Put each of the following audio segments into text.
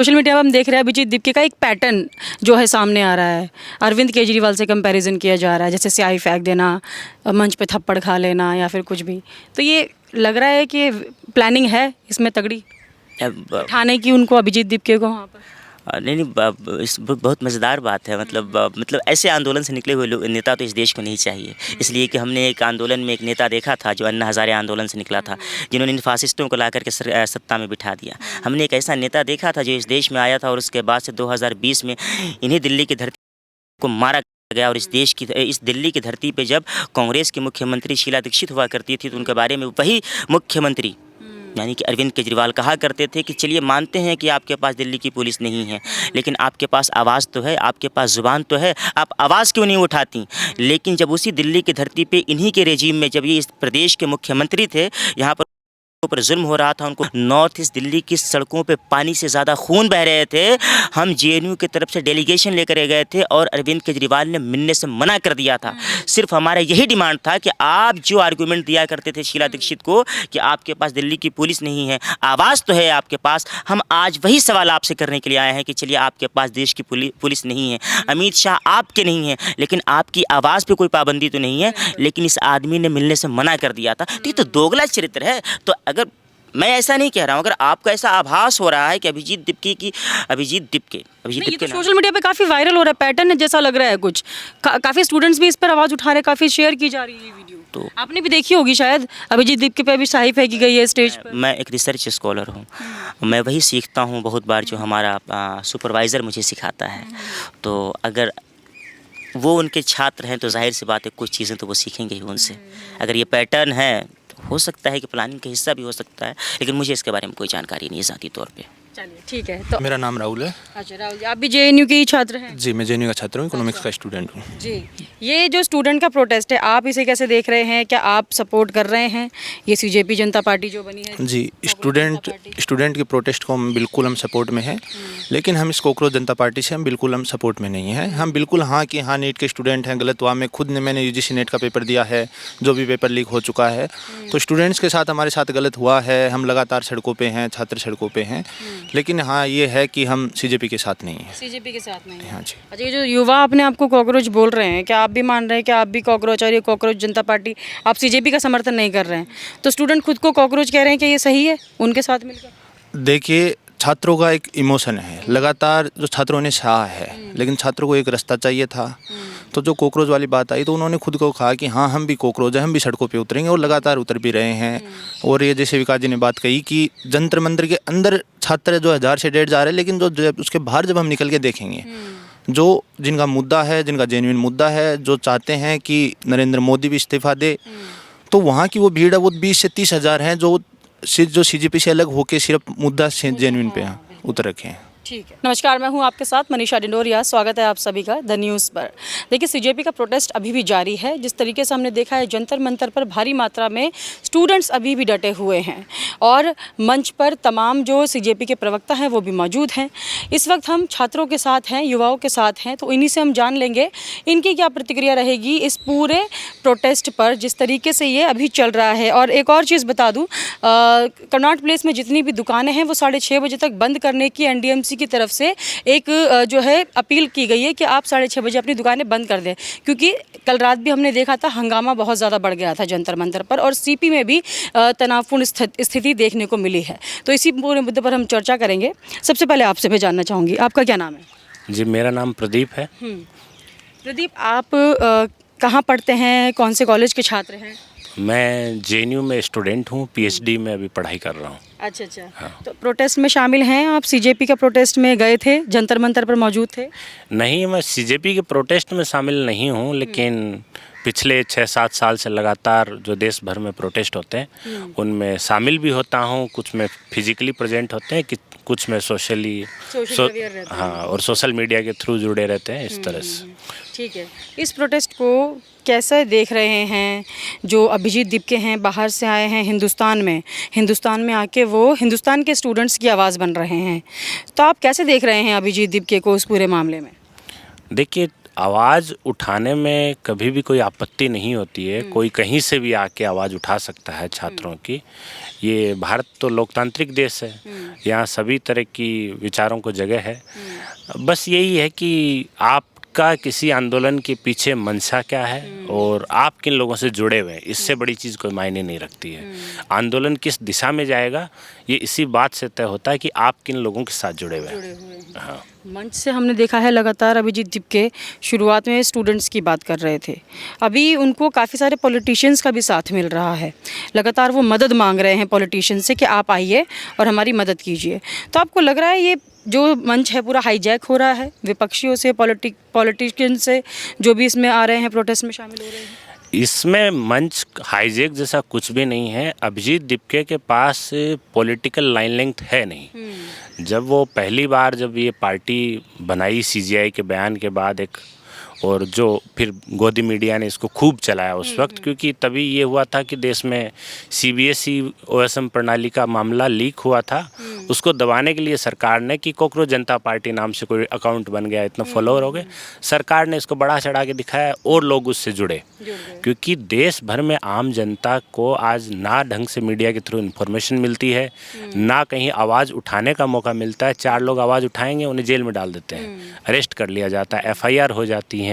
Social media पर हम देख रहे हैं अभिजीत दीपके का एक पैटर्न जो है सामने आ रहा है। अरविंद केजरीवाल से कंपैरिजन किया जा रहा है, जैसे स्याही फेंक देना, मंच पे थप्पड़ खा लेना या फिर कुछ भी। तो ये लग रहा है कि प्लानिंग है इसमें तगड़ी ठाने की उनको, अभिजीत दीपके को वहाँ पर। नहीं नहीं बहुत मज़ेदार बात है। मतलब ऐसे आंदोलन से निकले हुए नेता तो इस देश को नहीं चाहिए। इसलिए कि हमने एक आंदोलन में एक नेता देखा था जो अन्ना हज़ारे आंदोलन से निकला था, जिन्होंने इन फासिस्टों को ला करके सत्ता में बिठा दिया। हमने एक ऐसा नेता देखा था जो इस देश में आया था और उसके बाद से 2020 में इन्हीं दिल्ली की धरती को मारा गया। और इस दिल्ली की धरती पे जब कांग्रेस की मुख्यमंत्री शीला दीक्षित हुआ करती थी तो उनके बारे में वही मुख्यमंत्री यानी कि अरविंद केजरीवाल कहा करते थे कि चलिए मानते हैं कि आपके पास दिल्ली की पुलिस नहीं है, लेकिन आपके पास आवाज़ तो है, आपके पास ज़ुबान तो है, आप आवाज़ क्यों नहीं उठाती। लेकिन जब उसी दिल्ली की धरती पे इन्हीं के रेजीम में जब ये इस प्रदेश के मुख्यमंत्री थे, यहाँ पर ऊपर जुल्म हो रहा था, उनको नॉर्थ ईस्ट दिल्ली की सड़कों पे पानी से ज़्यादा खून बह रहे थे, हम जेएनयू की तरफ से डेलीगेशन लेकर गए थे और अरविंद केजरीवाल ने मिलने से मना कर दिया था। सिर्फ हमारा यही डिमांड था कि आप जो आर्गूमेंट दिया करते थे शीला दीक्षित को कि आपके पास दिल्ली की पुलिस नहीं है, आवाज़ तो है आपके पास, हम आज वही सवाल आपसे करने के लिए आए हैं कि चलिए आपके पास देश की पुलिस नहीं है, अमित शाह आपके नहीं है, लेकिन आपकी आवाज़ पर कोई पाबंदी तो नहीं है, लेकिन इस आदमी ने मिलने से मना कर दिया था। तो ये तो दोगला चरित्र है। तो अगर मैं ऐसा नहीं कह रहा हूँ, अगर आपको ऐसा आभास हो रहा है कि अभिजीत दीपके सोशल मीडिया पे काफ़ी वायरल हो रहा है, पैटर्न जैसा लग रहा है कुछ, काफ़ी स्टूडेंट्स भी इस पर आवाज़ उठा रहे हैं, काफ़ी शेयर की जा रही है ये वीडियो। तो आपने भी देखी होगी शायद, अभिजीत दीपके पे भी स्याही फेंकी गई है स्टेज पर। मैं एक रिसर्च स्कॉलर हूँ, मैं वही सीखता हूँ बहुत बार जो हमारा सुपरवाइज़र मुझे सिखाता है। तो अगर वो उनके छात्र हैं तो जाहिर सी बात है कुछ चीज़ें तो वो सीखेंगे ही उनसे। अगर ये पैटर्न है हो सकता है कि प्लानिंग का हिस्सा भी हो सकता है, लेकिन मुझे इसके बारे में कोई जानकारी नहीं है ज़ाती तौर पे। चलिए ठीक है। तो मेरा नाम राहुल है। अच्छा राहुल जी, आप भी जेएनयू के ही छात्र हैं? जी, मैं जेएनयू का छात्र हूँ, इकोनॉमिक्स का स्टूडेंट हूँ। जी, ये जो स्टूडेंट का प्रोटेस्ट है, आप इसे कैसे देख रहे हैं? क्या आप सपोर्ट कर रहे हैं ये सीजेपी जनता पार्टी जो बनी है? जी, स्टूडेंट के प्रोटेस्ट को हम सपोर्ट में हैं, लेकिन हम इस कॉकरोच जनता पार्टी से हम सपोर्ट में नहीं हैं। हम बिल्कुल हाँ कि हाँ नीट के स्टूडेंट हैं, गलत हुआ। मैंने यूजीसी नेट का पेपर दिया है, जो भी पेपर लीक हो चुका है, तो स्टूडेंट्स के साथ हमारे साथ गलत हुआ है। हम लगातार सड़कों पे हैं, छात्र सड़कों पे हैं, लेकिन हाँ ये है कि हम सीजेपी के साथ नहीं हैं। सीजेपी के साथ नहीं है। हाँ जी। अच्छा, ये जो युवा अपने आप को कॉकरोच बोल रहे हैं, क्या आप भी मान रहे हैं कि आप भी कॉकरोच, और ये कॉकरोच जनता पार्टी, आप सीजेपी का समर्थन नहीं कर रहे हैं, तो स्टूडेंट खुद को कॉकरोच कह रहे हैं, कि ये सही है उनके साथ मिलकर? देखिए, छात्रों का एक इमोशन है, लगातार जो छात्रों ने सहा है, लेकिन छात्रों को एक रास्ता चाहिए था। तो जो कॉकरोच वाली बात आई तो उन्होंने खुद को कहा कि हाँ हम भी कॉकरोच हैं, हम भी सड़कों पे उतरेंगे, और लगातार उतर भी रहे हैं। और ये जैसे विकास जी ने बात कही कि जंतर मंतर के अंदर छात्र जो 1000 से 1,500 जा रहे हैं, लेकिन जो उसके बाहर जब हम निकल के देखेंगे, जो जिनका मुद्दा है, जिनका जेन्युइन मुद्दा है, जो चाहते हैं कि नरेंद्र मोदी भी इस्तीफा दे, तो वहाँ की वो भीड़ है, वो 20 से 30 हज़ार हैं जो सीजेपी से अलग होकर सिर्फ मुद्दा जेन्युइन पे उतर रखे हैं। ठीक है। नमस्कार, मैं हूं आपके साथ मनीषा डिंडोरिया। स्वागत है आप सभी का द न्यूज़ पर। देखिए, सीजेपी का प्रोटेस्ट अभी भी जारी है। जिस तरीके से हमने देखा है, जंतर मंतर पर भारी मात्रा में स्टूडेंट्स अभी भी डटे हुए हैं, और मंच पर तमाम जो सीजेपी के प्रवक्ता हैं वो भी मौजूद हैं। इस वक्त हम छात्रों के साथ हैं, युवाओं के साथ हैं, तो इन्हीं से हम जान लेंगे इनकी क्या प्रतिक्रिया रहेगी इस पूरे प्रोटेस्ट पर, जिस तरीके से ये अभी चल रहा है। और एक और चीज़ बता दूँ, कनॉट प्लेस में जितनी भी दुकानें हैं वो 6:30 बजे तक बंद करने की एनडीएमसी की तरफ से एक जो है अपील की गई है कि आप 6:30 बजे अपनी दुकानें बंद कर दें, क्योंकि कल रात भी हमने देखा था हंगामा बहुत ज़्यादा बढ़ गया था जंतर मंतर पर, और सीपी में भी तनावपूर्ण स्थिति देखने को मिली है। तो इसी पूरे मुद्दे पर हम चर्चा करेंगे। सबसे पहले आपसे मैं जानना चाहूँगी, आपका क्या नाम है? जी, मेरा नाम प्रदीप है। प्रदीप, आप कहाँ पढ़ते हैं, कौन से कॉलेज के छात्र हैं? मैं जेएनयू में स्टूडेंट हूँ, पीएचडी में अभी पढ़ाई कर रहा हूँ। अच्छा अच्छा। हाँ। तो प्रोटेस्ट में शामिल हैं आप? सीजेपी का प्रोटेस्ट में गए थे, जंतर मंतर पर मौजूद थे? नहीं, मैं सीजेपी के प्रोटेस्ट में शामिल नहीं हूँ, लेकिन पिछले 6-7 साल से लगातार जो देश भर में प्रोटेस्ट होते हैं उनमें शामिल भी होता हूँ। कुछ में फिजिकली प्रेजेंट होते हैं, कुछ में सोशली हाँ, और सोशल मीडिया के थ्रू जुड़े रहते हैं, इस तरह से। ठीक है। इस प्रोटेस्ट को कैसे देख रहे हैं? जो अभिजीत दीपके हैं, बाहर से आए हैं हिंदुस्तान में आके वो हिंदुस्तान के स्टूडेंट्स की आवाज़ बन रहे हैं, तो आप कैसे देख रहे हैं अभिजीत दीपके को उस पूरे मामले में? देखिए, आवाज़ उठाने में कभी भी कोई आपत्ति नहीं होती है। कोई कहीं से भी आके आवाज़ उठा सकता है छात्रों की। ये भारत तो लोकतांत्रिक देश है, यहाँ सभी तरह की विचारों को जगह है। बस यही है कि आपका किसी आंदोलन के पीछे मंशा क्या है और आप किन लोगों से जुड़े हुए हैं, इससे बड़ी चीज़ कोई मायने नहीं रखती है। आंदोलन किस दिशा में जाएगा ये इसी बात से तय होता है कि आप किन लोगों के साथ जुड़े हुए हैं। हाँ। मंच से हमने देखा है लगातार अभिजीत दीपके शुरुआत में स्टूडेंट्स की बात कर रहे थे, अभी उनको काफ़ी सारे पॉलिटिशियंस का भी साथ मिल रहा है। लगातार वो मदद मांग रहे हैं पॉलिटिशियंस से कि आप आइए और हमारी मदद कीजिए। तो आपको लग रहा है ये जो मंच है पूरा हाईजैक हो रहा है विपक्षियों से, पॉलिटिशियन से, जो भी इसमें आ रहे हैं, प्रोटेस्ट में शामिल हो रहे हैं? इसमें मंच हाईजैक जैसा कुछ भी नहीं है। अभिजीत दीपके के पास पॉलिटिकल लाइन लेंथ है नहीं। जब वो पहली बार जब ये पार्टी बनाई सीजीआई के बयान के बाद एक, और जो फिर गोदी मीडिया ने इसको खूब चलाया उस वक्त, क्योंकि तभी ये हुआ था कि देश में सीबीएसई ओएसएम प्रणाली का मामला लीक हुआ था। उसको दबाने के लिए सरकार ने, कि कॉकरोच जनता पार्टी नाम से कोई अकाउंट बन गया, इतना फॉलोअर हो गए, सरकार ने इसको बढ़ा चढ़ा के दिखाया और लोग उससे जुड़े। क्योंकि देश भर में आम जनता को आज ना ढंग से मीडिया के थ्रू इन्फॉर्मेशन मिलती है, ना कहीं आवाज़ उठाने का मौका मिलता है। 4 लोग आवाज़ उठाएंगे, उन्हें जेल में डाल देते हैं, अरेस्ट कर लिया जाता है, एफआईआर हो जाती हैं,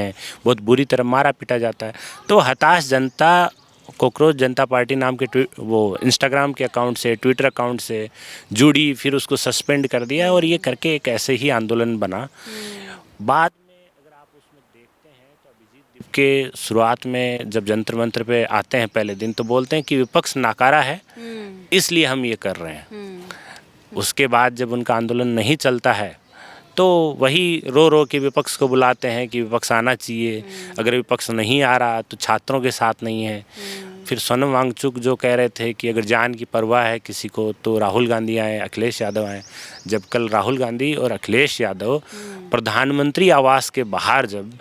बहुत बुरी तरह मारा पीटा जाता है। तो हताश जनता कॉकरोच जनता पार्टी नाम के वो इंस्टाग्राम के अकाउंट से, ट्विटर अकाउंट से जुड़ी, फिर उसको सस्पेंड कर दिया और ये करके एक ऐसे ही आंदोलन बना। बाद में अगर आप उसमें देखते हैं तो अभिजीत दीपके शुरुआत में जब जंतर मंतर पे आते हैं पहले दिन, तो बोलते हैं कि विपक्ष नाकारा है इसलिए हम ये कर रहे हैं। उसके बाद जब उनका आंदोलन नहीं चलता है तो वही रो रो के विपक्ष को बुलाते हैं कि विपक्ष आना चाहिए, अगर विपक्ष नहीं आ रहा तो छात्रों के साथ नहीं है। फिर सोनम वांगचुक जो कह रहे थे कि अगर जान की परवाह है किसी को तो राहुल गांधी आए, अखिलेश यादव आए। जब कल राहुल गांधी और अखिलेश यादव प्रधानमंत्री आवास के बाहर जब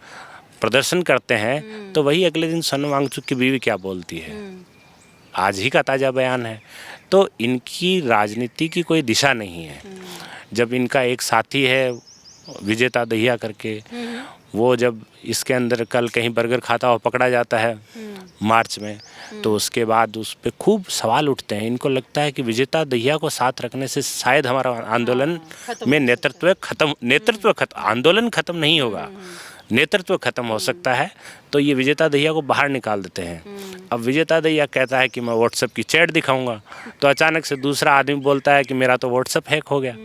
प्रदर्शन करते हैं तो वही अगले दिन सोनम वांगचुक की बीवी क्या बोलती है, आज ही का ताज़ा बयान है। तो इनकी राजनीति की कोई दिशा नहीं है। जब इनका एक साथी है विजेता दहिया करके, वो जब इसके अंदर कल कहीं बर्गर खाता हुआ पकड़ा जाता है मार्च में, तो उसके बाद उस पर खूब सवाल उठते हैं। इनको लगता है कि विजेता दहिया को साथ रखने से शायद हमारा आंदोलन में आंदोलन खत्म नहीं होगा, नेतृत्व खत्म हो सकता है। तो ये विजेता दहिया को बाहर निकाल देते हैं। अब विजेता दहिया कहता है कि मैं व्हाट्सएप की चैट दिखाऊंगा, तो अचानक से दूसरा आदमी बोलता है कि मेरा तो व्हाट्सएप हैक हो गया।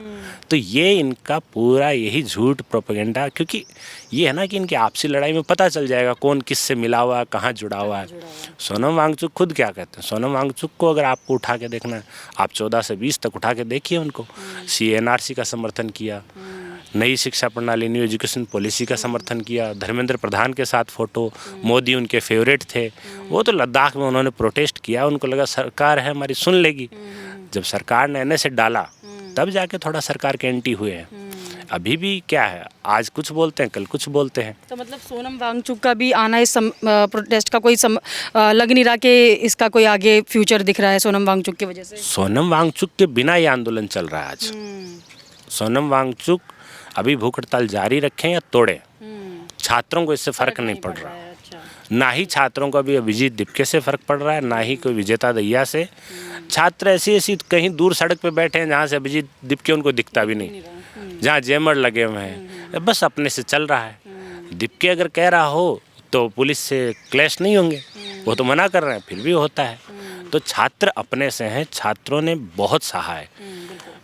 तो ये इनका पूरा यही झूठ प्रोपेगेंडा, क्योंकि ये है ना कि इनकी आपसी लड़ाई में पता चल जाएगा कौन किससे मिला हुआ है, कहाँ जुड़ा हुआ है। सोनम वांगचुक खुद क्या कहते हैं, सोनम वांगचुक को अगर आपको उठा के देखना है, आप 14 से 20 तक उठा के देखिए उनको। CNRC का समर्थन किया, नई शिक्षा प्रणाली, न्यू एजुकेशन पॉलिसी का समर्थन किया, धर्मेंद्र प्रधान के साथ फ़ोटो, मोदी उनके फेवरेट थे। वो तो लद्दाख में उन्होंने प्रोटेस्ट किया, उनको लगा सरकार है हमारी सुन लेगी। जब सरकार ने NSA डाला तब जाके थोड़ा सरकार के एंटी हुए हैं। अभी भी क्या है, आज कुछ बोलते हैं कल कुछ बोलते हैं। तो मतलब सोनम वांगचुक का भी आना इस प्रोटेस्ट का कोई लग नहीं रहा कि इसका कोई आगे फ्यूचर दिख रहा है सोनम वांगचुक की वजह से? सोनम वांगचुक के बिना ये आंदोलन चल रहा है आज। सोनम वांगचुक अभी भूख हड़ताल जारी रखें या तोड़े, छात्रों को इससे फर्क नहीं पड़ रहा। ना ही छात्रों को अभी अभिजीत दीपके से फर्क पड़ रहा है, ना ही कोई विजेता दहिया से। छात्र ऐसी कहीं दूर सड़क पे बैठे हैं जहाँ से अभिजीत दीपके उनको दिखता भी नहीं, जहाँ जैमर लगे हुए हैं, बस अपने से चल रहा है। दीपके अगर कह रहा हो तो पुलिस से क्लैश नहीं होंगे, वो तो मना कर रहे हैं, फिर भी होता है। तो छात्र अपने से हैं, छात्रों ने बहुत सहा है।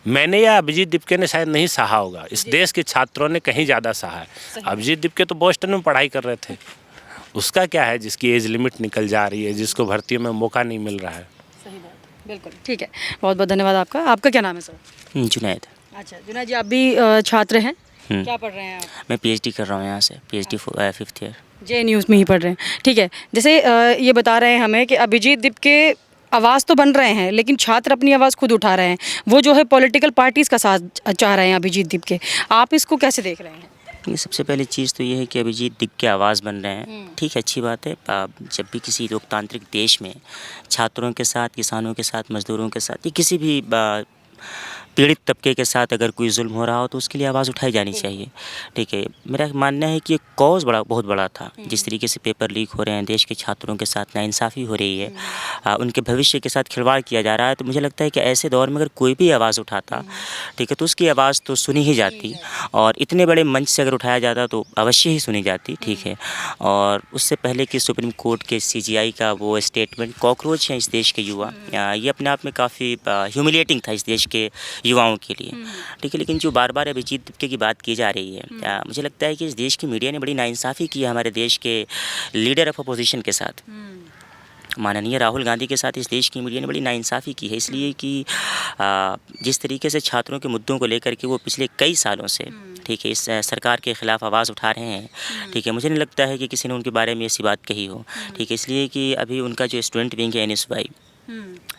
मैंने या अभिजीत दीपके ने शायद नहीं सहा होगा, इस देश के छात्रों ने कहीं ज़्यादा सहा है। अभिजीत दीपके तो बोस्टन में पढ़ाई कर रहे थे, उसका क्या है जिसकी एज लिमिट निकल जा रही है, जिसको भर्तियों में मौका नहीं मिल रहा है। सही बात, बिल्कुल ठीक है। बहुत बहुत धन्यवाद आपका। आपका क्या नाम है सर? जुनैद। अच्छा जुनैद जी, आप भी छात्र हैं, क्या पढ़ रहे हैं आप? मैं PhD कर रहा हूँ यहाँ से, PhD 5th ईयर JNU में ही पढ़ रहे हैं, ठीक है। जैसे ये बता रहे हैं हमें कि अभिजीत दीपके आवाज़ तो बन रहे हैं लेकिन छात्र अपनी आवाज़ खुद उठा रहे हैं, वो जो है पॉलिटिकल पार्टीज़ का साथ चाह रहे हैं अभिजीत दीपके, आप इसको कैसे देख रहे हैं? ये सबसे पहली चीज़ तो ये है कि अभिजीत दीपके आवाज़ बन रहे हैं, ठीक है, अच्छी बात है। जब भी किसी लोकतांत्रिक देश में छात्रों के साथ, किसानों के साथ, मजदूरों के साथ, या किसी भी पीड़ित तबके के साथ अगर कोई जुल्म हो रहा हो तो उसके लिए आवाज़ उठाई जानी चाहिए। ठीक है, मेरा मानना है कि ये कॉज बहुत बड़ा था। जिस तरीके से पेपर लीक हो रहे हैं, देश के छात्रों के साथ नाइंसाफ़ी हो रही है, उनके भविष्य के साथ खिलवाड़ किया जा रहा है, तो मुझे लगता है कि ऐसे दौर में अगर कोई भी आवाज़ उठाता, ठीक है, तो उसकी आवाज़ तो सुनी ही जाती, और इतने बड़े मंच से अगर उठाया जाता तो अवश्य ही सुनी जाती। ठीक है, और उससे पहले कि सुप्रीम कोर्ट के CGI का वो स्टेटमेंट, कॉकरोच हैं इस देश के युवा, ये अपने आप में काफ़ी ह्यूमिलिएटिंग था इस देश के युवाओं के लिए। ठीक है, लेकिन जो बार बार अभिजीत दीपके की बात की जा रही है, मुझे लगता है कि इस देश की मीडिया ने बड़ी नाइंसाफ़ी की है हमारे देश के लीडर ऑफ अपोजिशन के साथ। माननीय राहुल गांधी के साथ इस देश की मीडिया ने बड़ी नाइंसाफ़ी की है, इसलिए कि जिस तरीके से छात्रों के मुद्दों को लेकर के वो पिछले कई सालों से, ठीक है, इस सरकार के ख़िलाफ़ आवाज़ उठा रहे हैं। ठीक है, मुझे नहीं लगता है कि किसी ने उनके बारे में ऐसी बात कही हो। ठीक है, इसलिए कि अभी उनका जो स्टूडेंट विंग है NSY,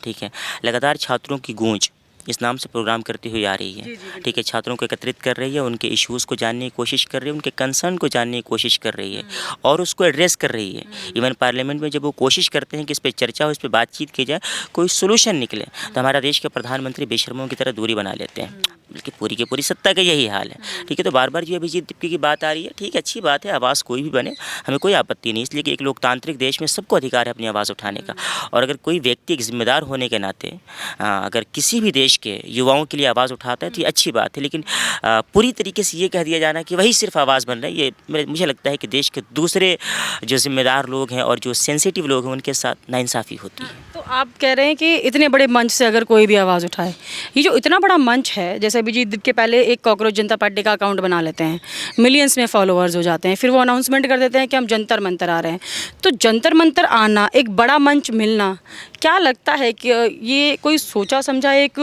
ठीक है, लगातार छात्रों की गूंज इस नाम से प्रोग्राम करती हुई आ रही है। ठीक है, छात्रों को एकत्रित कर रही है, उनके इश्यूज़ को जानने की कोशिश कर रही है, उनके कंसर्न को जानने की कोशिश कर रही है, और उसको एड्रेस कर रही है। इवन पार्लियामेंट में जब वो कोशिश करते हैं कि इस पर चर्चा हो, इस पर बातचीत की जाए, कोई सोल्यूशन निकले, तो हमारा देश के प्रधानमंत्री बेशर्मों की तरह दूरी बना लेते हैं। बल्कि पूरी की पूरी सत्ता का यही हाल है। ठीक है, तो बार बार जो अभिजीत दीपके की बात आ रही है, ठीक है, अच्छी बात है, आवाज़ कोई भी बने, हमें कोई आपत्ति नहीं, इसलिए कि एक लोकतांत्रिक देश में सबको अधिकार है अपनी आवाज़ उठाने का। और अगर कोई व्यक्ति एक जिम्मेदार होने के नाते अगर किसी भी देश के युवाओं के लिए आवाज़ उठाता है तो ये अच्छी बात है, लेकिन पूरी तरीके से ये कह दिया जाना कि वही सिर्फ आवाज़ बन रहा है, ये मुझे लगता है कि देश के दूसरे जो जिम्मेदार लोग हैं और जो सेंसिटिव लोग हैं उनके साथ नाइंसाफ़ी होती है। तो आप कह रहे हैं कि इतने बड़े मंच से अगर कोई भी आवाज़ उठाए, ये जो इतना बड़ा मंच है, जैसे अभिजीत दीपके पहले एक कॉकरोच जनता पार्टी का अकाउंट बना लेते हैं, मिलियंस में फॉलोअर्स हो जाते हैं, फिर वो अनाउंसमेंट कर देते हैं कि हम जंतर मंतर आ रहे हैं। तो जंतर मंतर आना, एक बड़ा मंच मिलना, क्या लगता है कि ये कोई सोचा समझा एक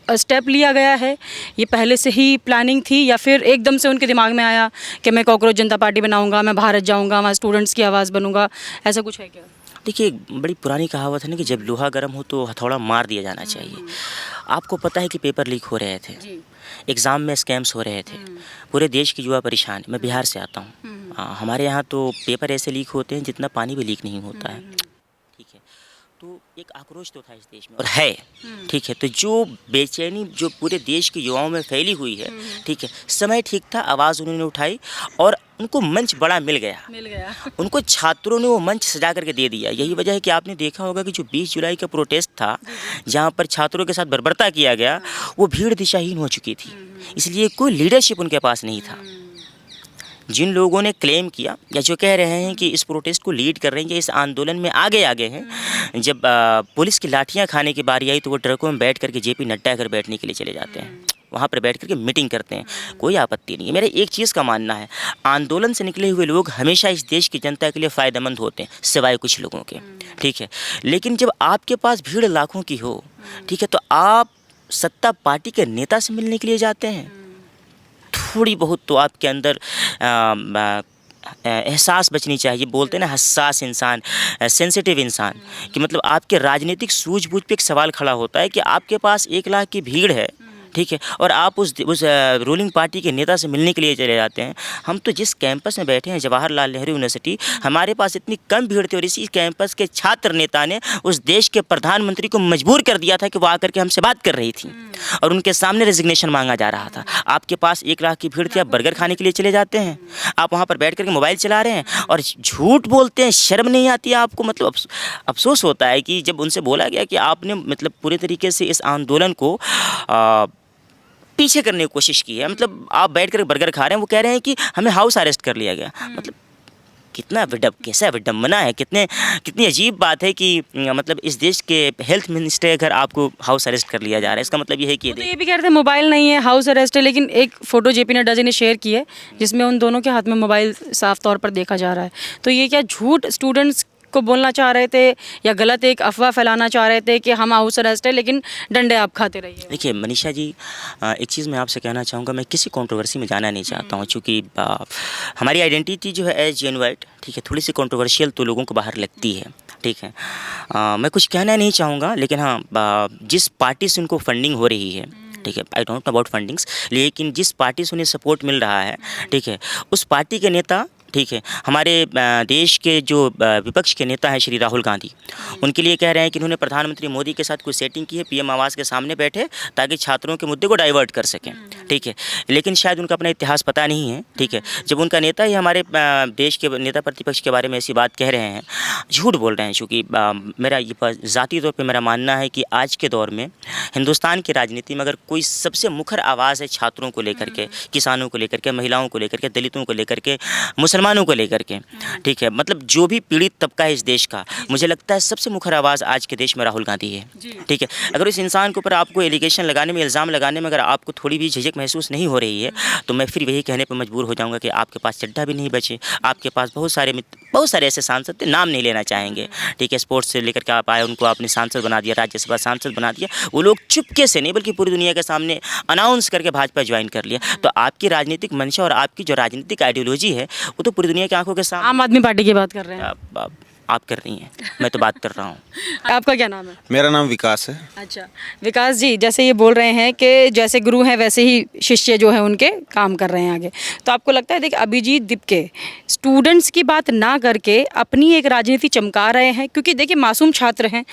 स्टेप लिया गया है, ये पहले से ही प्लानिंग थी, या फिर एकदम से उनके दिमाग में आया कि मैं कॉकरोच जनता पार्टी बनाऊंगा, मैं भारत जाऊंगा, मैं स्टूडेंट्स की आवाज़ बनूंगा, ऐसा कुछ है क्या? देखिए, बड़ी पुरानी कहावत है ना कि जब लोहा गर्म हो तो हथौड़ा मार दिया जाना चाहिए। आपको पता है कि पेपर लीक हो रहे थे, एग्ज़ाम में स्कैम्स हो रहे थे, पूरे देश के युवा परेशान। मैं बिहार से आता हूँ, हमारे यहाँ तो पेपर ऐसे लीक होते हैं जितना पानी भी लीक नहीं होता है। ठीक है, तो एक आक्रोश तो था इस देश में और है। ठीक है, तो जो बेचैनी जो पूरे देश के युवाओं में फैली हुई है, ठीक है, समय ठीक था, आवाज़ उन्होंने उठाई और उनको मंच बड़ा मिल गया। उनको छात्रों ने वो मंच सजा करके दे दिया। यही वजह है कि आपने देखा होगा कि जो 20 जुलाई का प्रोटेस्ट था, जहाँ पर छात्रों के साथ बर्बरता किया गया, वो भीड़ दिशाहीन हो चुकी थी, इसलिए कोई लीडरशिप उनके पास नहीं था। जिन लोगों ने क्लेम किया या जो कह रहे हैं कि इस प्रोटेस्ट को लीड कर रहे हैं या इस आंदोलन में आगे हैं, जब पुलिस की लाठियां खाने की बारी आई तो वो ट्रकों में बैठ करके JP नड्डा घर बैठने के लिए चले जाते हैं, वहाँ पर बैठ करके मीटिंग करते हैं, कोई आपत्ति नहीं है। मेरा एक चीज़ का मानना है, आंदोलन से निकले हुए लोग हमेशा इस देश की जनता के लिए फ़ायदेमंद होते हैं, सिवाय कुछ लोगों के। ठीक है, लेकिन जब आपके पास भीड़ लाखों की हो, ठीक है, तो आप सत्ता पार्टी के नेता से मिलने के लिए जाते हैं, थोड़ी बहुत तो आपके अंदर एहसास बचनी चाहिए। बोलते हैं ना हसास इंसान, सेंसिटिव इंसान, कि मतलब आपके राजनीतिक सूझबूझ पे एक सवाल खड़ा होता है कि आपके पास 1 लाख की भीड़ है, ठीक है, और आप उस रूलिंग पार्टी के नेता से मिलने के लिए चले जाते हैं। हम तो जिस कैंपस में बैठे हैं, जवाहरलाल नेहरू यूनिवर्सिटी, हमारे पास इतनी कम भीड़ थी और इसी कैंपस के छात्र नेता ने उस देश के प्रधानमंत्री को मजबूर कर दिया था कि वो आकर के हमसे बात कर रही थी और उनके सामने रेजिग्नेशन मांगा जा रहा था। आपके पास 1 लाख की भीड़ थी, आप बर्गर खाने के लिए चले जाते हैं, आप वहाँ पर बैठ करके मोबाइल चला रहे हैं और झूठ बोलते हैं। शर्म नहीं आती है आपको? मतलब अफसोस होता है कि जब उनसे बोला गया कि आपने मतलब पूरे तरीके से इस आंदोलन को पीछे करने की कोशिश की है, मतलब आप बैठ कर बर्गर खा रहे हैं, वो कह रहे हैं कि हमें हाउस अरेस्ट कर लिया गया। मतलब कितना कैसा विडम्बना है, कितनी अजीब बात है कि मतलब इस देश के हेल्थ मिनिस्टर अगर आपको हाउस अरेस्ट कर लिया जा रहा है, इसका मतलब ये है कि तो ये भी कह रहे थे मोबाइल नहीं है, हाउस अरेस्ट है, लेकिन एक फ़ोटो JP नड्डा जी ने शेयर की है जिसमें उन दोनों के हाथ में मोबाइल साफ तौर पर देखा जा रहा है। तो ये क्या झूठ स्टूडेंट्स को बोलना चाह रहे थे या गलत एक अफवाह फैलाना चाह रहे थे कि हम हाउस अरेस्ट है लेकिन डंडे आप खाते रहिए? देखिए मनीषा जी, एक चीज़ मैं आपसे कहना चाहूँगा, मैं किसी कंट्रोवर्सी में जाना नहीं चाहता हूँ, चूँकि हमारी आइडेंटिटी जो है एज जेन वाइट, ठीक है, थोड़ी सी कंट्रोवर्शियल तो लोगों को बाहर लगती है। ठीक है, मैं कुछ कहना नहीं चाहूँगा, लेकिन हाँ, जिस पार्टी से उनको फंडिंग हो रही है, ठीक है, I don't know about fundings, लेकिन जिस पार्टी से उन्हें सपोर्ट मिल रहा है, ठीक है, उस पार्टी के नेता ठीक है, हमारे देश के जो विपक्ष के नेता हैं श्री राहुल गांधी, उनके लिए कह रहे हैं कि उन्होंने प्रधानमंत्री मोदी के साथ कुछ सेटिंग की है, पीएम आवास के सामने बैठे ताकि छात्रों के मुद्दे को डाइवर्ट कर सकें, ठीक है। लेकिन शायद उनका अपना इतिहास पता नहीं है, ठीक है। जब उनका नेता ही हमारे देश के नेता प्रतिपक्ष के बारे में ऐसी बात कह रहे हैं, झूठ बोल रहे हैं, चूँकि मेरा ये ज़ाती तौर पर मेरा मानना है कि आज के दौर में हिंदुस्तान की राजनीति में अगर कोई सबसे मुखर आवाज़ है छात्रों को लेकर के, किसानों को लेकर के, महिलाओं को लेकर के, दलितों को लेकर के, मुसलमानों को लेकर के, ठीक है, मतलब जो भी पीड़ित तबका है इस देश का, मुझे लगता है सबसे मुखर आवाज़ आज के देश में राहुल गांधी है, ठीक है। अगर इस इंसान के ऊपर आपको एलिगेशन लगाने में, इल्ज़ाम लगाने में अगर आपको थोड़ी भी झिझक महसूस नहीं हो रही है, तो मैं फिर वही कहने पर मजबूर हो जाऊंगा कि आपके पास चड्ढा भी नहीं बचे। आपके पास बहुत सारे ऐसे सांसद थे, नाम नहीं लेना चाहेंगे, ठीक है। स्पोर्ट्स से लेकर के आप आए, उनको आपने सांसद बना दिया, राज्यसभा सांसद बना दिया, वो लोग चुपके से नहीं बल्कि पूरी दुनिया के सामने अनाउंस करके भाजपा ज्वाइन कर लिया। तो आपकी राजनीतिक मंशा और आपकी जो राजनीतिक आइडियोलॉजी है वो तो पूरी दुनिया की आंखों के सामने। आम आदमी पार्टी की बात कर रहे हैं आप कर रही हैं, मैं तो बात कर रहा हूँ। आपका क्या नाम है? मेरा नाम विकास है। अच्छा विकास जी, जैसे ये बोल रहे हैं कि जैसे गुरु हैं वैसे ही शिष्य जो हैं उनके काम कर रहे हैं आगे, तो आपको लगता है देखिए अभिजीत दीपके स्टूडेंट्स की बात ना करके अपनी एक राजनीति चमका रहे हैं? क्योंकि देखिए मासूम छात्र हैं,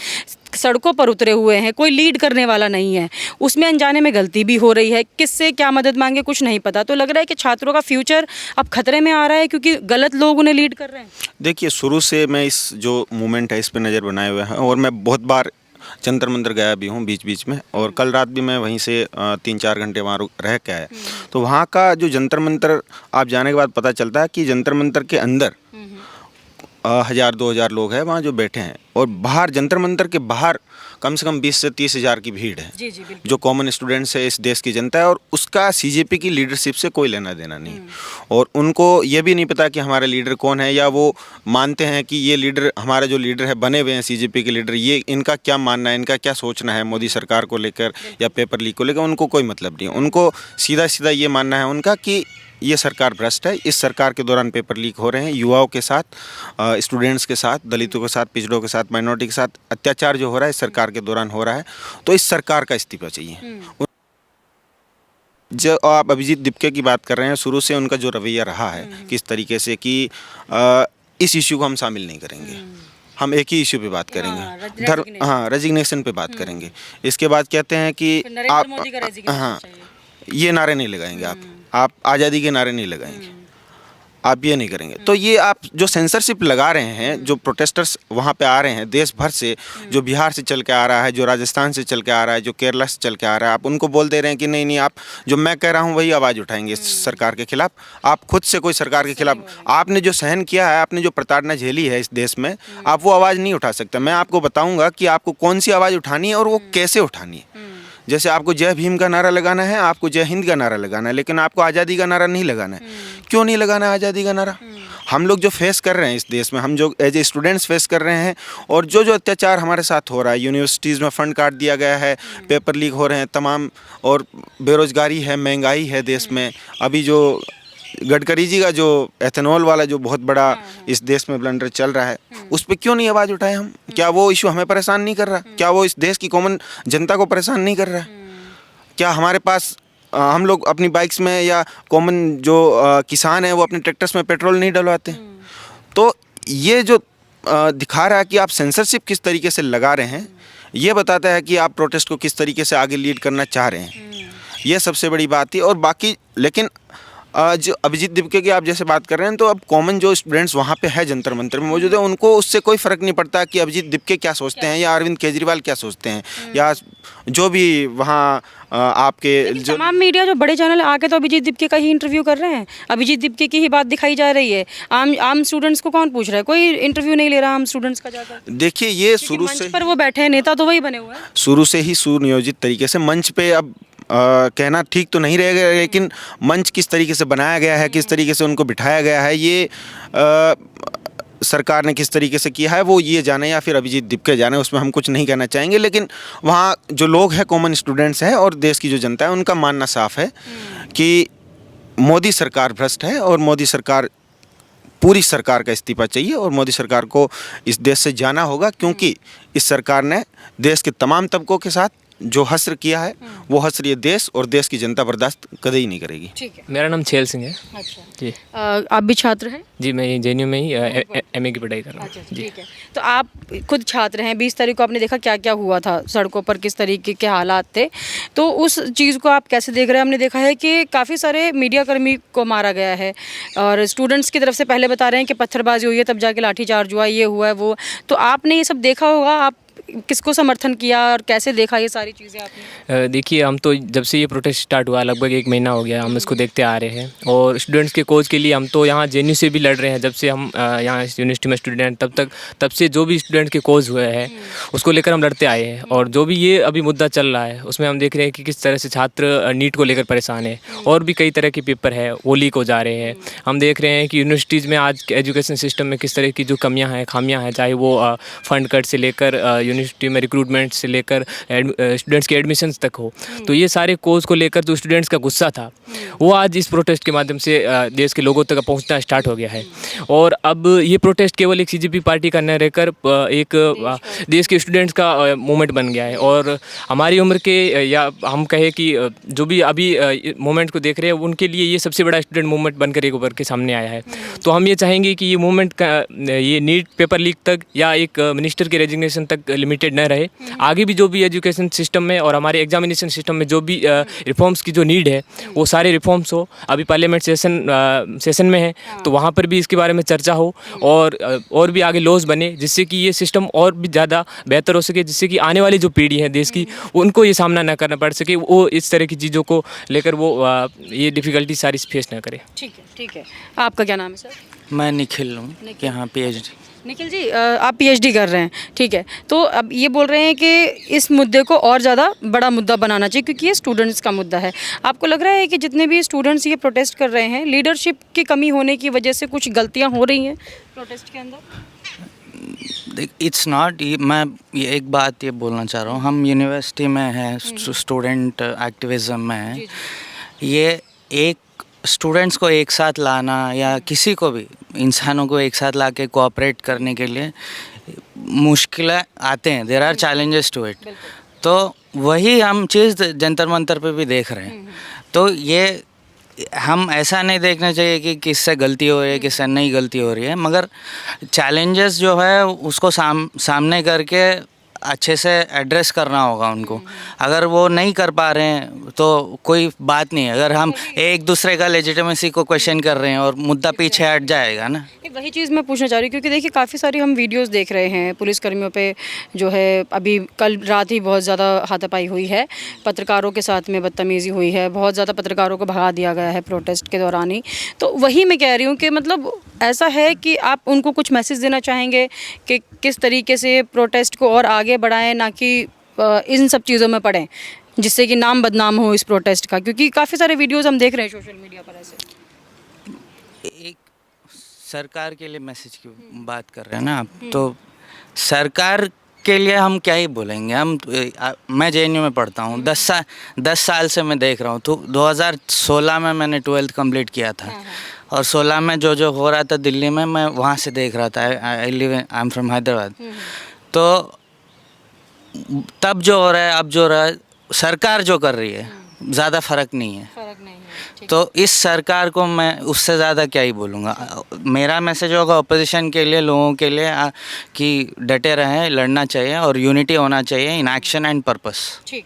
सड़कों पर उतरे हुए हैं, कोई लीड करने वाला नहीं है, उसमें अनजाने में गलती भी हो रही है, किससे क्या मदद मांगे कुछ नहीं पता, तो लग रहा है कि छात्रों का फ्यूचर अब खतरे में आ रहा है क्योंकि गलत लोग उन्हें लीड कर रहे हैं। देखिए, शुरू से मैं इस जो मूवमेंट है इस पे नज़र बनाए हुए हैं और मैं बहुत बार जंतर मंतर गया भी हूँ बीच बीच में, और कल रात भी मैं वहीं से 3-4 घंटे वहाँ रह के आया। तो वहाँ का जो जंतर मंतर आप जाने के बाद पता चलता है कि जंतर मंतर के अंदर 1000-2000 लोग हैं वहाँ जो बैठे हैं, और बाहर जंतर मंतर के बाहर कम से कम 20 से 30 हज़ार की भीड़ है, जी जी जो कॉमन स्टूडेंट्स है, इस देश की जनता है, और उसका सीजेपी की लीडरशिप से कोई लेना देना नहीं। और उनको ये भी नहीं पता कि हमारा लीडर कौन है, या वो मानते हैं कि ये लीडर, हमारा जो लीडर है, बने हुए हैं सीजेपी के लीडर, ये इनका क्या मानना है, इनका क्या सोचना है मोदी सरकार को लेकर या पेपर लीक को लेकर, उनको कोई मतलब नहीं है। उनको सीधा सीधा ये मानना है उनका कि ये सरकार भ्रष्ट है, इस सरकार के दौरान पेपर लीक हो रहे हैं, युवाओं के साथ, स्टूडेंट्स के साथ, दलितों के साथ, पिछड़ों के साथ, माइनॉरिटी के साथ अत्याचार जो हो रहा है इस सरकार के दौरान हो रहा है, तो इस सरकार का इस्तीफा चाहिए। जो आप अभिजीत दीपके की बात कर रहे हैं, शुरू से उनका जो रवैया रहा है किस तरीके से कि इस इश्यू को हम शामिल नहीं करेंगे, हम एक ही इश्यू पे बात करेंगे, धर्म, हाँ, रेजिग्नेशन पे बात करेंगे। इसके बाद कहते हैं कि आप, हाँ, ये नारे नहीं लगाएंगे, आप आज़ादी के नारे नहीं लगाएंगे, आप ये नहीं करेंगे। तो ये आप जो सेंसरशिप लगा रहे हैं, जो प्रोटेस्टर्स वहाँ पे आ रहे हैं देश भर से, जो बिहार से चल के आ रहा है, जो राजस्थान से चल के आ रहा है, जो केरला से चल के आ रहा है, आप उनको बोल दे रहे हैं कि नहीं नहीं, आप जो मैं कह रहा हूँ वही आवाज़ उठाएंगे सरकार के खिलाफ। आप खुद से कोई सरकार के खिलाफ, आपने जो सहन किया है, आपने जो प्रताड़ना झेली है इस देश में, आप वो आवाज़ नहीं उठा सकते। मैं आपको बताऊँगा कि आपको कौन सी आवाज़ उठानी है और वो कैसे उठानी है। जैसे आपको जय भीम का नारा लगाना है, आपको जय हिंद का नारा लगाना है, लेकिन आपको आज़ादी का नारा नहीं लगाना है। क्यों नहीं लगाना है आज़ादी का नारा? हम लोग जो फेस कर रहे हैं इस देश में, हम जो एज ए स्टूडेंट्स फेस कर रहे हैं, और जो जो अत्याचार हमारे साथ हो रहा है, यूनिवर्सिटीज़ में फ़ंड काट दिया गया है, पेपर लीक हो रहे हैं तमाम, और बेरोज़गारी है, महंगाई है देश में। अभी जो गडकरी जी का जो एथेनॉल वाला जो बहुत बड़ा इस देश में ब्लंडर चल रहा है, उस पर क्यों नहीं आवाज़ उठाए हम? क्या वो इशू हमें परेशान नहीं कर रहा? क्या वो इस देश की कॉमन जनता को परेशान नहीं कर रहा है? क्या हमारे पास हम लोग अपनी बाइक्स में, या कॉमन जो किसान हैं वो अपने ट्रैक्टर्स में पेट्रोल नहीं डलवाते? तो ये जो दिखा रहा है कि आप सेंसरशिप किस तरीके से लगा रहे हैं, ये बताता है कि आप प्रोटेस्ट को किस तरीके से आगे लीड करना चाह रहे हैं। ये सबसे बड़ी बात थी। और बाकी, लेकिन जो अभिजीत दीपके की आप जैसे बात कर रहे हैं, तो अब कॉमन जो स्टूडेंट्स वहाँ पे है, जंतर मंतर में मौजूद है, उनको उससे कोई फ़र्क नहीं पड़ता कि अभिजीत दीपके क्या सोचते हैं, या अरविंद केजरीवाल क्या सोचते हैं, या जो भी वहाँ आपके जो तमाम मीडिया, जो बड़े चैनल आके तो अभिजीत दीपके का ही इंटरव्यू कर रहे हैं, अभिजीत दीपके की ही बात दिखाई जा रही है। आम स्टूडेंट्स को कौन पूछ रहा है? कोई इंटरव्यू नहीं ले रहा आम स्टूडेंट्स का जाकर। देखिए, ये शुरू से पर वो बैठे हैं, नेता तो वही बने हुए हैं, शुरू से ही सुनियोजित तरीके से मंच पे, अब कहना ठीक तो नहीं रहेगा, लेकिन मंच किस तरीके से बनाया गया है, किस तरीके से उनको बिठाया गया है, ये सरकार ने किस तरीके से किया है, वो ये जाने, या फिर अभिजीत दीपके जाने, उसमें हम कुछ नहीं कहना चाहेंगे। लेकिन वहाँ जो लोग हैं, कॉमन स्टूडेंट्स हैं, और देश की जो जनता है, उनका मानना साफ है कि मोदी सरकार भ्रष्ट है, और मोदी सरकार, पूरी सरकार का इस्तीफा चाहिए, और मोदी सरकार को इस देश से जाना होगा, क्योंकि इस सरकार ने देश के तमाम तबकों के साथ, जो हस्र किया है वो हस्र ये देश और देश की जनता बर्दाश्त कभी ही नहीं करेगी। ठीक है। मेरा नाम छेल सिंह है अच्छा जी। आप भी छात्र हैं? जी मैं JNU में ही MA की पढ़ाई कर रहा अच्छा हूँ अच्छा, जी। ठीक है। तो आप खुद छात्र हैं, 20 तारीख को आपने देखा क्या क्या हुआ था सड़कों पर, किस तरीके के हालात थे, तो उस चीज़ को आप कैसे देख रहे हैं? हमने देखा है कि काफ़ी सारे मीडिया कर्मी को मारा गया है और स्टूडेंट्स की तरफ से पहले बता रहे हैं कि पत्थरबाजी हुई है, तब जाके लाठीचार्ज हुआ, ये हुआ है वो। तो आपने ये सब देखा होगा, आप किसको समर्थन किया और कैसे देखा ये सारी चीज़ें आपने? देखिए हम तो जब से ये प्रोटेस्ट स्टार्ट हुआ लगभग 1 महीना हो गया हम इसको देखते आ रहे हैं और स्टूडेंट्स के कोज के लिए हम तो यहाँ JNU से भी लड़ रहे हैं। जब से हम यहाँ इस यूनिवर्सिटी में स्टूडेंट तब से जो भी स्टूडेंट्स के कोज हुए हैं उसको लेकर हम लड़ते आए हैं। और जो भी ये अभी मुद्दा चल रहा है उसमें हम देख रहे हैं कि किस तरह से छात्र नीट को लेकर परेशान है और भी कई तरह के पेपर है वो लीक हो जा रहे हैं। हम देख रहे हैं कि यूनिवर्सिटीज़ में आज के एजुकेशन सिस्टम में किस तरह की जो कमियाँ हैं खामियाँ हैं, चाहे वो फंड कट से लेकर यूनिवर्सिटी में रिक्रूटमेंट से लेकर स्टूडेंट्स के एडमिशन्स तक हो। तो ये सारे कोर्स को लेकर जो स्टूडेंट्स का गुस्सा था वो आज इस प्रोटेस्ट के माध्यम से देश के लोगों तक पहुंचना स्टार्ट हो गया है। और अब ये प्रोटेस्ट केवल एक CJP पार्टी का न रहकर एक देश के स्टूडेंट्स का मूवमेंट बन गया है। और हमारी उम्र के या हम कहें कि जो भी अभी मूवमेंट को देख रहे हैं उनके लिए ये सबसे बड़ा स्टूडेंट मूवमेंट बनकर एक उभर के सामने आया है। तो हम ये चाहेंगे कि ये मूवमेंट का ये नीट पेपर लीक तक या एक मिनिस्टर के रेजिग्नेशन तक लिमिटेड न रहे। आगे भी जो भी एजुकेशन सिस्टम में और हमारे एग्जामिनेशन सिस्टम में जो भी रिफॉर्म्स की जो नीड है वो सारे रिफॉर्म्स हो। अभी पार्लियामेंट सेशन में है तो वहाँ पर भी इसके बारे में चर्चा हो और भी आगे लॉज बने जिससे कि ये सिस्टम और भी ज़्यादा बेहतर हो सके, जिससे कि आने वाली जो पीढ़ी है देश की उनको ये सामना ना करना पड़ सके, वो इस तरह की चीज़ों को लेकर वो ये डिफ़िकल्टी सारी फेस ना करे। ठीक है, ठीक है। आपका क्या नाम है सर? मैं निखिल हूँ यहाँ PhD। निखिल जी, आप PhD कर रहे हैं, ठीक है। तो अब ये बोल रहे हैं कि इस मुद्दे को और ज़्यादा बड़ा मुद्दा बनाना चाहिए क्योंकि ये स्टूडेंट्स का मुद्दा है। आपको लग रहा है कि जितने भी स्टूडेंट्स ये प्रोटेस्ट कर रहे हैं, लीडरशिप की कमी होने की वजह से कुछ गलतियां हो रही हैं प्रोटेस्ट के अंदर? इट्स नॉट, मैं ये एक बात ये बोलना चाह रहा हूँ, हम यूनिवर्सिटी में हैं, स्टूडेंट एक्टिविज़म में हैं। ये एक स्टूडेंट्स को एक साथ लाना या किसी को भी इंसानों को एक साथ लाके कोऑपरेट करने के लिए मुश्किलें आते हैं, there are challenges to it. तो वही हम चीज़ जंतर मंतर पे भी देख रहे हैं। तो ये हम ऐसा नहीं देखना चाहिए कि किससे गलती हो रही है किससे नहीं गलती हो रही है, मगर चैलेंजेस जो है उसको सामने करके अच्छे से एड्रेस करना होगा उनको। अगर वो नहीं कर पा रहे हैं तो कोई बात नहीं है, अगर हम एक दूसरे का लेजिटिमेसी को क्वेश्चन कर रहे हैं और मुद्दा पीछे हट जाएगा ना। वही चीज़ मैं पूछना चाह रही हूँ क्योंकि देखिए काफ़ी सारी हम वीडियोस देख रहे हैं पुलिसकर्मियों पे जो है, अभी कल रात ही बहुत ज़्यादा हाथापाई हुई है, पत्रकारों के साथ में बदतमीज़ी हुई है, बहुत ज़्यादा पत्रकारों को भगा दिया गया है प्रोटेस्ट के दौरान ही। तो वही मैं कह रही हूँ कि मतलब ऐसा है कि आप उनको कुछ मैसेज देना चाहेंगे कि किस तरीके से प्रोटेस्ट को और आगे बढ़ाएं, ना कि इन सब चीज़ों में पड़ें जिससे कि नाम बदनाम हो इस प्रोटेस्ट का, क्योंकि काफ़ी सारे वीडियोस हम देख रहे हैं सोशल मीडिया पर ऐसे। एक सरकार के लिए मैसेज की बात कर रहे हैं ना आप, तो सरकार के लिए हम क्या ही बोलेंगे। मैं JNU में पढ़ता हूँ, 10 साल से मैं देख रहा हूँ। तो 2016 में मैंने 12th कंप्लीट किया था और 16 में जो हो रहा था दिल्ली में, मैं वहाँ से देख रहा था। I am from Hyderabad. तो तब जो हो रहा है अब जो हो रहा है, सरकार जो कर रही है ज़्यादा फ़र्क नहीं है। तो इस सरकार को मैं उससे ज़्यादा क्या ही बोलूँगा। मेरा मैसेज होगा अपोजिशन के लिए, लोगों के लिए कि डटे रहें, लड़ना चाहिए और यूनिटी होना चाहिए इन एक्शन एंड पर्पस। ठीक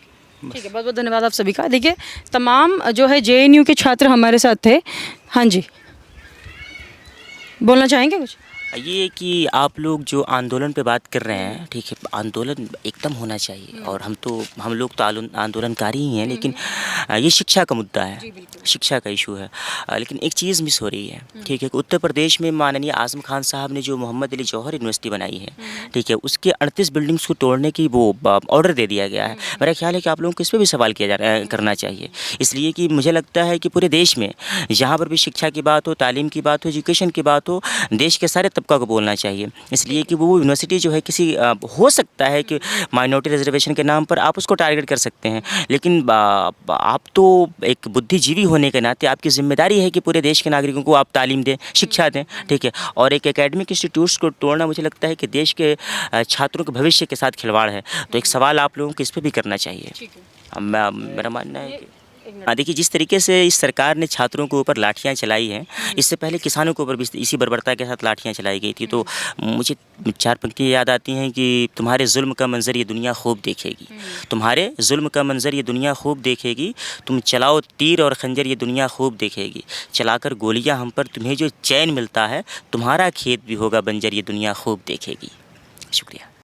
है, बहुत बहुत धन्यवाद आप सभी का। देखिए तमाम जो है JNU के छात्र हमारे साथ थे। हाँ जी, बोलना चाहेंगे कुछ? ये कि आप लोग जो आंदोलन पे बात कर रहे हैं, ठीक है, आंदोलन एकदम होना चाहिए और हम लोग तो आंदोलनकारी ही हैं, लेकिन ये शिक्षा का मुद्दा है, शिक्षा का इशू है। लेकिन एक चीज़ मिस हो रही है, ठीक है, कि उत्तर प्रदेश में माननीय आज़म खान साहब ने जो मोहम्मद अली जौहर यूनिवर्सिटी बनाई है, ठीक है, उसके 38 बिल्डिंग्स को तोड़ने की वो ऑर्डर दे दिया गया है। मेरा ख्याल है कि आप लोगों को इस पर भी सवाल करना चाहिए, इसलिए कि मुझे लगता है कि पूरे देश में जहाँ पर भी शिक्षा की बात हो, तालीम की बात हो, एजुकेशन की बात हो, देश के सारे तबका को बोलना चाहिए, इसलिए कि वो यूनिवर्सिटी जो है किसी हो सकता है कि माइनॉरिटी रिजर्वेशन के नाम पर आप उसको टारगेट कर सकते हैं, लेकिन आप तो एक बुद्धिजीवी होने के नाते आपकी जिम्मेदारी है कि पूरे देश के नागरिकों को आप तालीम दें, शिक्षा दें, ठीक है। और एक एकेडमिक इंस्टीट्यूट्स को तोड़ना मुझे लगता है कि देश के छात्रों के भविष्य के साथ खिलवाड़ है। तो एक सवाल आप लोगों को इस पर भी करना चाहिए। मेरा मानना है कि देखिए, जिस तरीके से इस सरकार ने छात्रों के ऊपर लाठियां चलाई हैं, इससे पहले किसानों के ऊपर भी इसी बर्बरता के साथ लाठियां चलाई गई थी। तो मुझे 4 पंक्तियाँ याद आती हैं कि तुम्हारे जुल्म का मंजर ये दुनिया खूब देखेगी, तुम्हारे जुल्म का मंजर ये दुनिया खूब देखेगी, तुम चलाओ तीर और खंजर ये दुनिया खूब देखेगी, चलाकर गोलियाँ हम पर तुम्हें जो चैन मिलता है, तुम्हारा खेत भी होगा बंजर ये दुनिया खूब देखेगी। शुक्रिया।